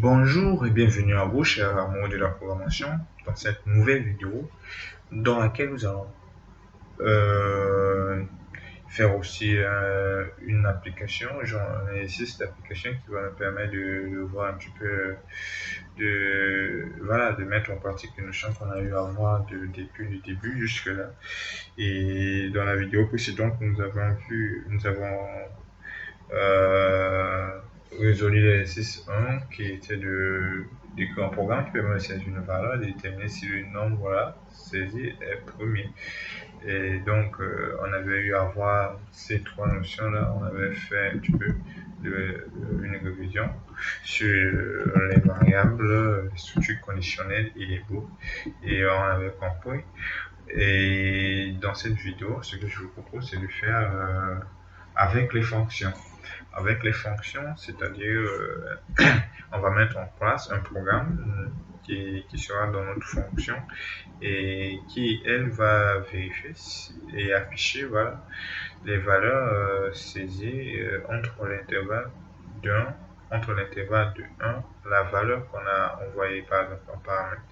Bonjour et bienvenue à vous, chers amoureux de la programmation, dans cette nouvelle vidéo dans laquelle nous allons euh, faire aussi une application, genre un exercice d'application qui va nous permettre de voir un petit peu, de mettre en pratique les notions qu'on a eu à voir depuis le début jusque là. Et dans la vidéo précédente, nous avons euh, résolu l'exercice 1 qui était de d'écrire un programme qui permet de saisir une valeur et de déterminer si le nombre voilà, saisi est premier. Et donc, on avait eu à voir ces trois notions-là. On avait fait un petit peu une révision sur les variables, les structures conditionnelles et les boucles. Et on avait compris. Et dans cette vidéo, ce que je vous propose, c'est de faire avec les fonctions. Avec les fonctions, c'est-à-dire on va mettre en place un programme qui sera dans notre fonction et qui, elle, va vérifier et afficher voilà, les valeurs saisies entre l'intervalle de 1, la valeur qu'on a envoyée par exemple en paramètre.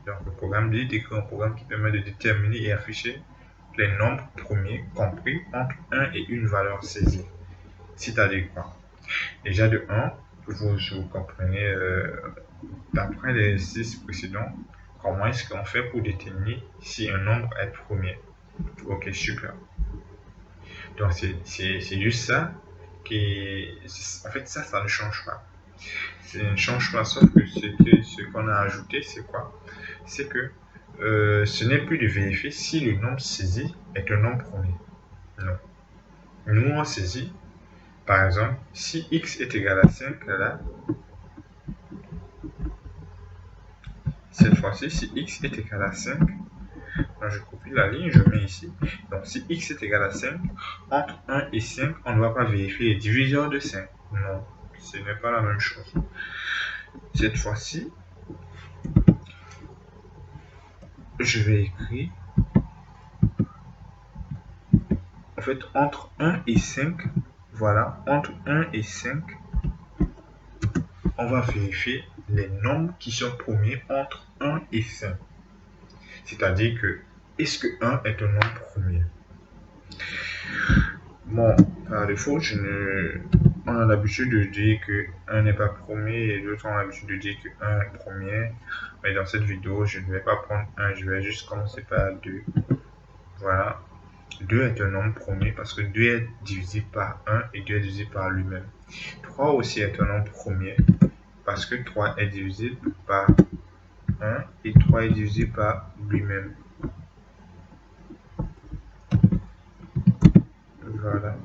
Donc le programme dit d'écrire un programme qui permet de déterminer et afficher les nombres premiers compris entre 1 et une valeur saisie. C'est-à-dire quoi? Déjà de 1, vous comprenez d'après les 6 précédents, comment est-ce qu'on fait pour déterminer si un nombre est premier. Ok, super. Donc c'est juste ça qui... En fait, ça ne change pas. Ça ne change pas, sauf que ce qu'on a ajouté, c'est quoi? C'est que ce n'est plus de vérifier si le nombre saisi est un nombre premier. Non. Nous, on saisit, par exemple, si x est égal à 5, là, cette fois-ci, si x est égal à 5, donc je copie la ligne, je mets ici. Donc si x est égal à 5, entre 1 et 5, on ne va pas vérifier les diviseurs de 5. Non, ce n'est pas la même chose. Cette fois-ci, je vais écrire, en fait, entre 1 et 5, voilà, entre 1 et 5, on va vérifier les nombres qui sont premiers entre 1 et 5. C'est-à-dire que, est-ce que 1 est un nombre premier? Bon, par défaut, on a l'habitude de dire que 1 n'est pas premier et l'autre ont l'habitude de dire que 1 est premier. Mais dans cette vidéo, je ne vais pas prendre 1, je vais juste commencer par 2. Voilà. 2 est un nombre premier parce que 2 est divisé par 1 et 2 est divisé par lui-même. 3 aussi est un nombre premier parce que 3 est divisé par 1 et 3 est divisé par lui-même. Voilà.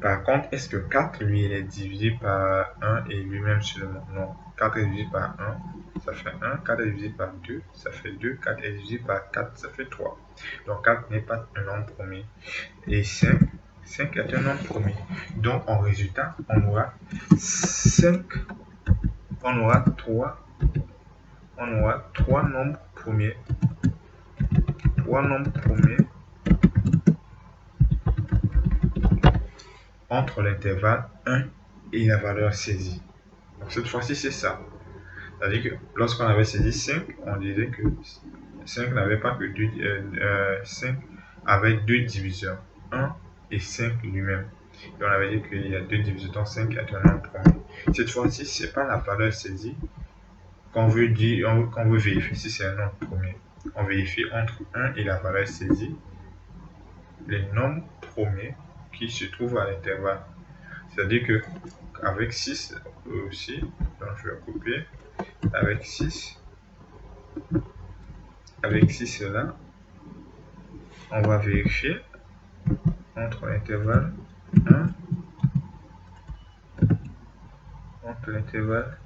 Par contre, est-ce que 4, lui, il est divisé par 1 et lui-même seulement? Non. 4 est divisé par 1, ça fait 1. 4 est divisé par 2, ça fait 2. 4 est divisé par 4, ça fait 3. Donc 4 n'est pas un nombre premier. Et 5 est un nombre premier. Donc en résultat, on aura 5, on aura 3 nombres premiers. 3 nombres premiers entre l'intervalle 1 et la valeur saisie. Donc cette fois-ci, c'est ça. C'est-à-dire que lorsqu'on avait saisi 5, on disait que 5 n'avait pas que 2, 5 avait deux diviseurs, 1 et 5 lui-même. Et on avait dit qu'il y a deux diviseurs, donc 5 est un nombre premier. Cette fois-ci, ce n'est pas la valeur saisie qu'on veut vérifier si c'est un nombre premier. On vérifie entre 1 et la valeur saisie les nombres premiers qui se trouvent à l'intervalle. C'est-à-dire que avec 6 aussi, donc je vais copier, avec 6 là, on va vérifier entre l'intervalle 1, entre l'intervalle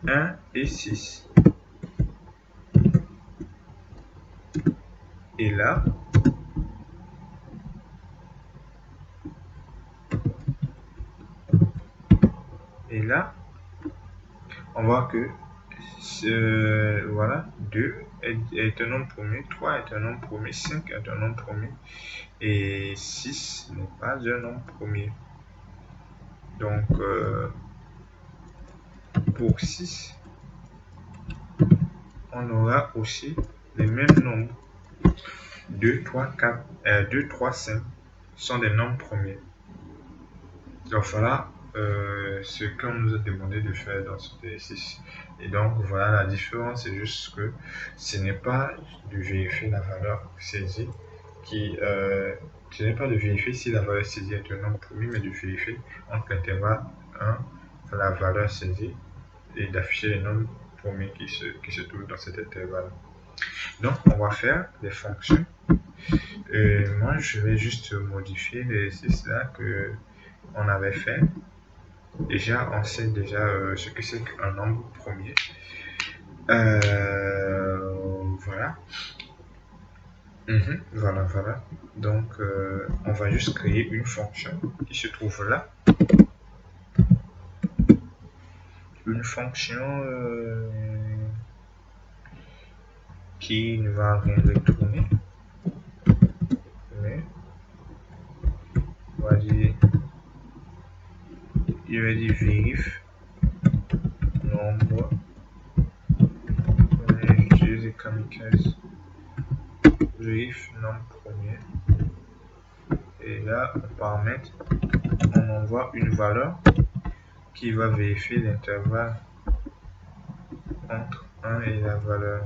1 et 6. Et là, on voit que voilà, 2 est un nombre premier, 3 est un nombre premier, 5 est un nombre premier et 6 n'est pas un nombre premier. Donc, pour 6, on aura aussi les mêmes nombres. 2, 3, 4, 2, 3, 5 sont des nombres premiers. Donc voilà ce qu'on nous a demandé de faire dans cet exercice. Et donc voilà la différence, c'est juste que ce n'est pas de vérifier la valeur saisie ce n'est pas de vérifier si la valeur saisie est un nombre premier, mais de vérifier entre l'intervalle 1 la valeur saisie et d'afficher les nombres premiers qui se trouvent dans cet intervalle. Donc on va faire des fonctions. Moi je vais juste modifier l'exercice là que on avait fait. Déjà, on sait déjà ce que c'est qu'un nombre premier. Voilà. Voilà. Donc, on va juste créer une fonction qui se trouve là. Une fonction qui ne va rien retourner. Mais, on va dire, il va dire vérif nombre. J'utilise les kamikazes. Vérif nombre premier. Et là, en paramètre, on envoie une valeur qui va vérifier l'intervalle entre 1 et la valeur.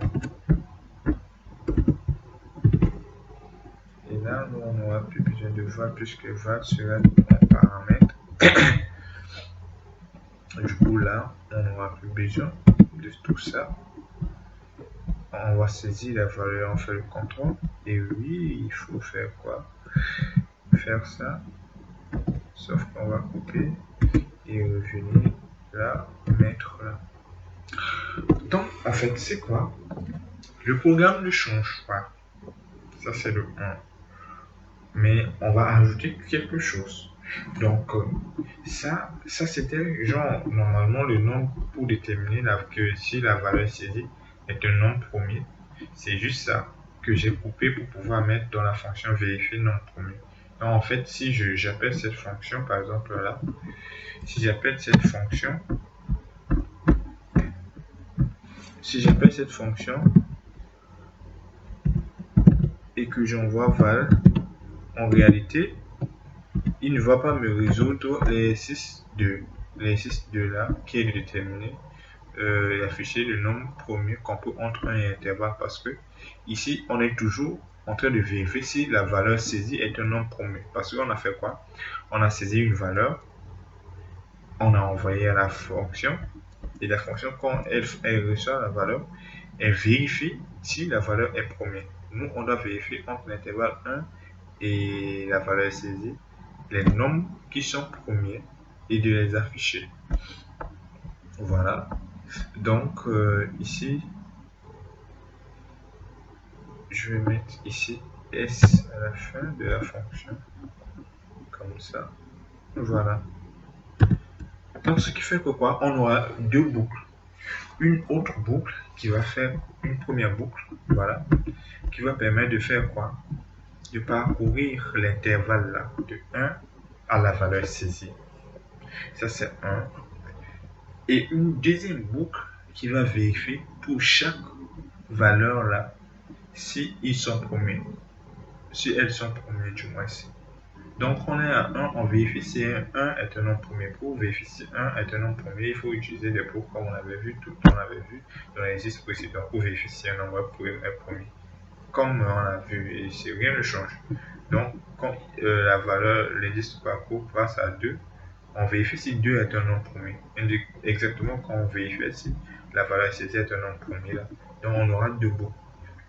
Et là, nous, on n'aura plus besoin de val puisque val sera un paramètre. Du coup, là, on n'aura plus besoin de tout ça. On va saisir la valeur, on fait le contrôle. Et oui, il faut faire quoi? Faire ça. Sauf qu'on va couper et revenir là, mettre là. Donc, en fait, c'est quoi? Le programme ne change pas. Ça, c'est le 1. Mais on va ajouter quelque chose. Donc, ça c'était genre normalement le nombre pour déterminer que si la valeur saisie est un nombre premier. C'est juste ça que j'ai coupé pour pouvoir mettre dans la fonction vérifier nombre premier. Donc, en fait, si j'appelle cette fonction, par exemple là, si j'appelle cette fonction et que j'envoie val, en réalité, il ne va pas me résoudre l'exercice 2 là, qui est de déterminer et afficher le nombre premier qu'on peut entre 1 et intervalle, parce que ici, on est toujours en train de vérifier si la valeur saisie est un nombre premier. Parce qu'on a fait quoi? On a saisi une valeur, on a envoyé à la fonction, et la fonction, quand elle reçoit la valeur, elle vérifie si la valeur est première. Nous, on doit vérifier entre l'intervalle 1 et la valeur saisie les nombres qui sont premiers et de les afficher. Voilà. Donc, ici, je vais mettre ici S à la fin de la fonction. Comme ça. Voilà. Donc, ce qui fait que quoi? On aura deux boucles. Une autre boucle qui va faire une première boucle. Voilà. Qui va permettre de faire quoi? De parcourir l'intervalle là de 1 à la valeur saisie. Ça, c'est 1. Et une deuxième boucle qui va vérifier pour chaque valeur là si ils sont premiers. Si elles sont premières du moins. Donc on est à 1, on vérifie si 1 est un nombre premier. Pour vérifier si 1 est un nombre premier, il faut utiliser des pour comme on avait vu dans l'exercice précédent pour vérifier si un nombre est premier. Comme on a vu, ici, rien ne change. Donc quand la valeur, l'indice de parcours passe à 2, on vérifie si 2 est un nombre premier. Exactement quand on vérifie si la valeur saisie est un nombre premier là. Donc on aura deux boucles.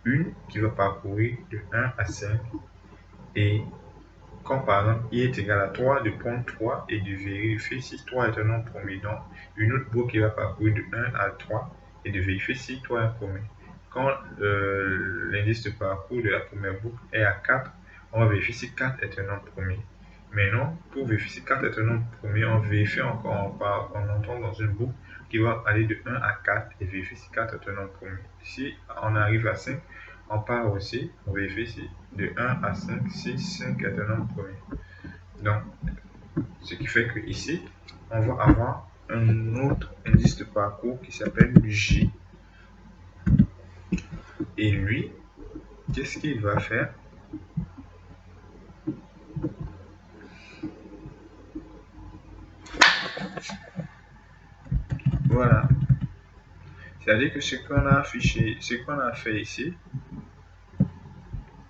Une qui va parcourir de 1 à 5 et quand par exemple i est égal à 3, de prendre 3 et de vérifier si 3 est un nombre premier. Donc une autre boucle qui va parcourir de 1 à 3 et de vérifier si 3 est premier. Quand l'indice de parcours de la première boucle est à 4, on va vérifier si 4 est un nombre premier. Mais non, pour vérifier si 4 est un nombre premier, on vérifie encore en entrant dans une boucle qui va aller de 1 à 4 et vérifier si 4 est un nombre premier. Si on arrive à 5, on part aussi, on vérifie si de 1 à 5, si 5 est un nombre premier. Donc, ce qui fait que ici, on va avoir un autre indice de parcours qui s'appelle J. Et lui, qu'est-ce qu'il va faire? Voilà. C'est-à-dire que ce qu'on a affiché, ce qu'on a fait ici,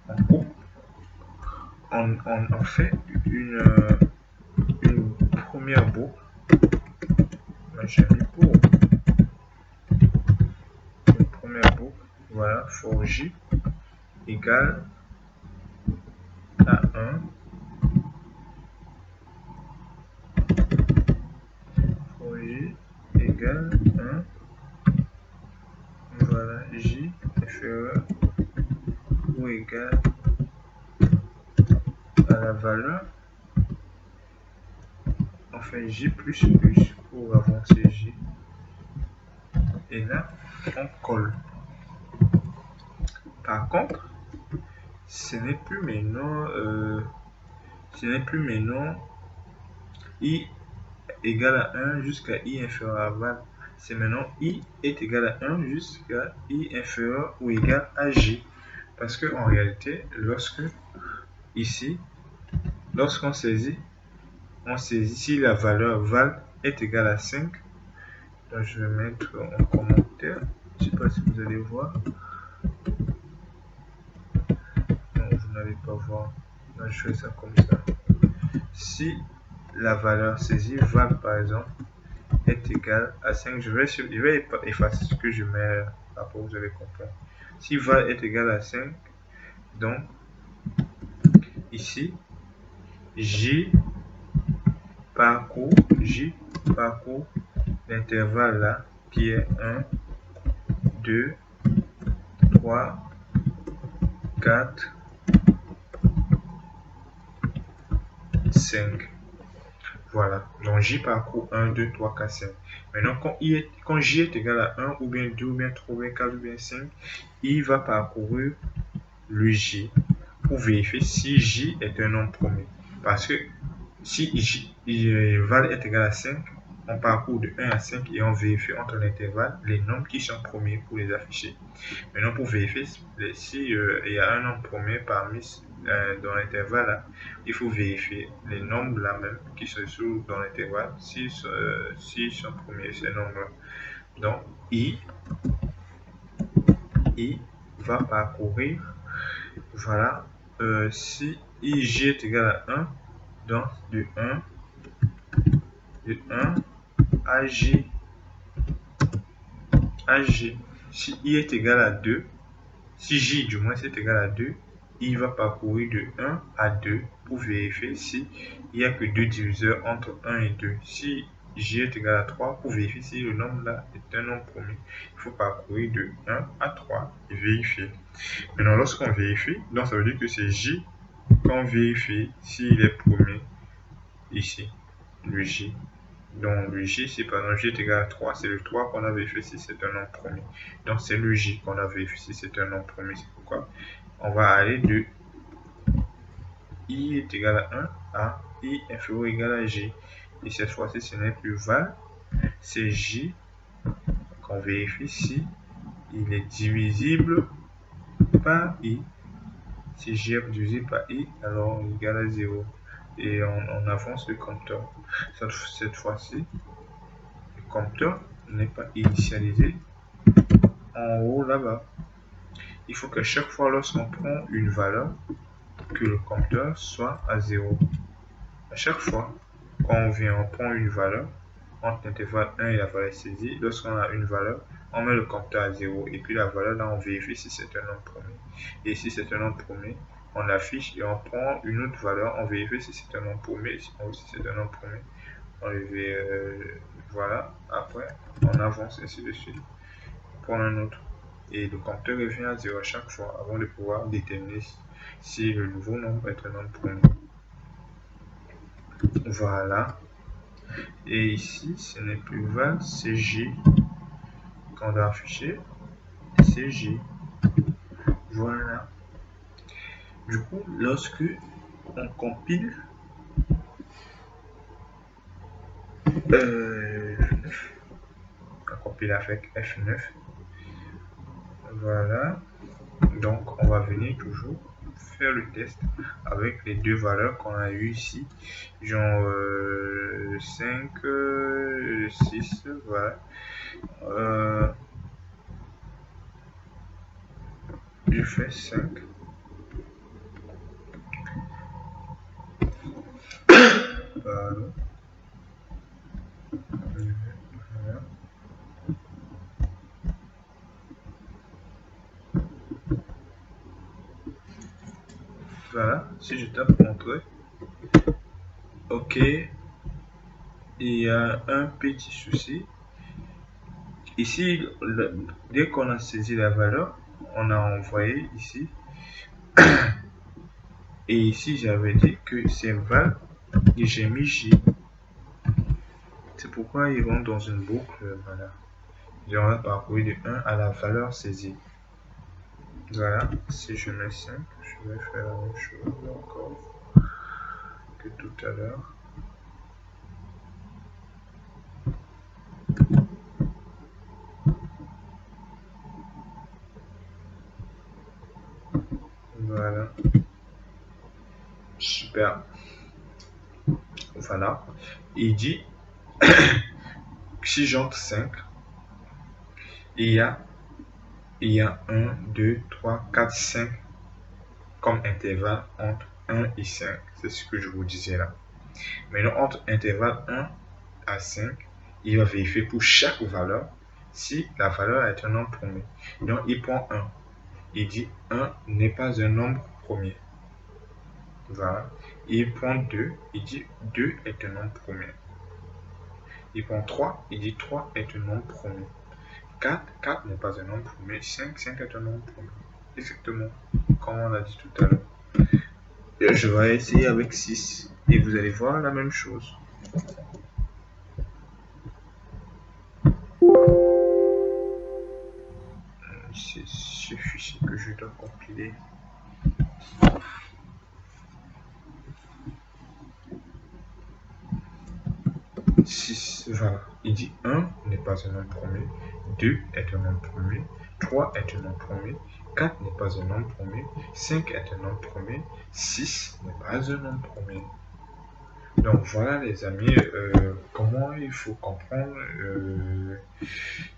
on coupe, on fait une première boucle. J'ai mis pour une première boucle. Voilà, for J égale à 1. For J égale 1. Voilà, J inférieur ou égal à la valeur. On fait J plus plus pour avancer J. Et là, on colle. Par contre, ce n'est plus maintenant I égale à 1 jusqu'à I inférieur à val. C'est maintenant I est égal à 1 jusqu'à I inférieur ou égal à J. Parce que en réalité, lorsqu'on saisit, si la valeur val est égale à 5. Donc je vais mettre en commentaire. Je ne sais pas si vous allez voir. Non, vous n'allez pas voir. Donc je fais ça comme ça. Si la valeur saisie val par exemple est égale à 5, je vais effacer ce que je mets après, vous allez comprendre. Si val est égal à 5, donc ici J parcourt l'intervalle là qui est 1, 2, 3, 4, 5. Voilà, donc J parcourt 1, 2, 3, 4, 5. Maintenant, quand J est égal à 1, ou bien 2, ou bien 3, ou bien 4, ou bien 5, il va parcourir le J pour vérifier si J est un nombre premier. Parce que si val est égal à 5, on parcourt de 1 à 5 et on vérifie entre l'intervalle les nombres qui sont premiers pour les afficher. Maintenant, pour vérifier si il y a un nombre premier parmi dans l'intervalle là, il faut vérifier les nombres là même qui se trouvent dans l'intervalle s'ils sont premiers ces nombres là. Donc I va parcourir, voilà, si IJ est égal à 1, donc de 1 à J. Si I est égal à 2, si J du moins est égal à 2, il va parcourir de 1 à 2 pour vérifier s'il n'y a que 2 diviseurs entre 1 et 2. Si J est égal à 3, pour vérifier si le nombre là est un nombre premier, il faut parcourir de 1 à 3 et vérifier. Maintenant, lorsqu'on vérifie, donc ça veut dire que c'est J qu'on vérifie s'il est premier ici, le J. Donc le J, c'est par exemple J est égal à 3, c'est le 3 qu'on a vérifié si c'est un nombre premier. Donc c'est le J qu'on a vérifié si c'est un nombre premier. C'est pourquoi on va aller de I est égal à 1 à I inférieur ou égal à J. Et cette fois-ci, ce n'est plus val, c'est J qu'on vérifie si il est divisible par I. Si J est divisible par I, alors il est égal à 0. Et on avance le compteur. Cette fois-ci, le compteur n'est pas initialisé en haut là-bas. Il faut que chaque fois lorsqu'on prend une valeur, que le compteur soit à 0. À chaque fois, quand on prend une valeur, entre l'intervalle 1 et la valeur saisie, lorsqu'on a une valeur, on met le compteur à 0. Et puis la valeur là, on vérifie si c'est un nombre premier. Et si c'est un nombre premier, on l'affiche et on prend une autre valeur, on vérifie si c'est un nombre premier. Et si c'est un nombre premier, on le vérifie. Voilà. Après, on avance ainsi de suite. On prend un autre. Et le compteur revient à 0 à chaque fois avant de pouvoir déterminer si le nouveau nombre est un nombre premier. Voilà. Et ici, ce n'est plus val, c'est J qu'on doit afficher. C'est J. Voilà. Du coup, lorsque on compile, On compile avec F9. Voilà. Donc, on va venir toujours faire le test avec les deux valeurs qu'on a eu ici. Genre le 5, le 6, voilà. Je fais 5. Voilà. Voilà, si je tape Entrée, ok, il y a un petit souci. Ici, dès qu'on a saisi la valeur, on a envoyé ici. Et ici, j'avais dit que c'est val et j'ai mis J. C'est pourquoi ils vont dans une boucle. Voilà. Et on va parcourir de 1 à la valeur saisie. Voilà. Si je mets 5, je vais faire la même chose encore que tout à l'heure. Voilà. Super. Voilà. Il dit, si j'entre 5, il y a 1, 2, 3, 4, 5 comme intervalle entre 1 et 5. C'est ce que je vous disais là. Maintenant, entre intervalle 1 à 5, il va vérifier pour chaque valeur si la valeur est un nombre premier. Donc, il prend 1. Il dit 1 n'est pas un nombre premier. Voilà. Il prend 2. Il dit 2 est un nombre premier. Il prend 3. Il dit 3 est un nombre premier. 4 n'est pas un nombre premier. 5 est un nombre premier. Exactement comme on a dit tout à l'heure. Je vais essayer avec 6 et vous allez voir la même chose. C'est ce fichier que je dois compiler. Voilà. Il dit 1 n'est pas un nombre premier, 2 est un nombre premier, 3 est un nombre premier, 4 n'est pas un nombre premier, 5 est un nombre premier, 6 n'est pas un nombre premier. Donc voilà les amis, comment il faut comprendre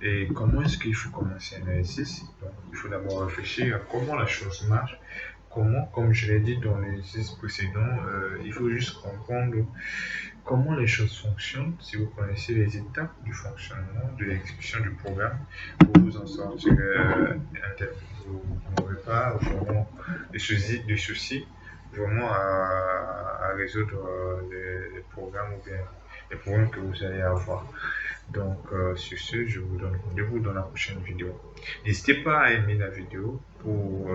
et comment est-ce qu'il faut commencer un exercice. Donc il faut d'abord réfléchir à comment la chose marche, comment, comme je l'ai dit dans l'exercice précédent, il faut juste comprendre comment les choses fonctionnent. Si vous connaissez les étapes du fonctionnement, de l'exécution du programme, pour vous en sortir, vous n'aurez pas vraiment de soucis vraiment à résoudre les programmes ou bien les problèmes que vous allez avoir. Donc sur ce, je vous donne rendez-vous dans la prochaine vidéo. N'hésitez pas à aimer la vidéo pour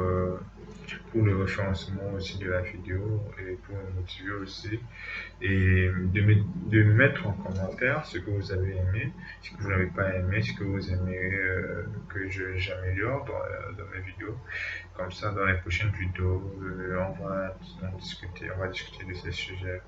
le référencement aussi de la vidéo et pour me motiver aussi, et de mettre en commentaire ce que vous avez aimé, ce que vous n'avez pas aimé, ce que vous aimeriez que j'améliore dans mes vidéos. Comme ça, dans les prochaines vidéos, on va discuter de ces sujets.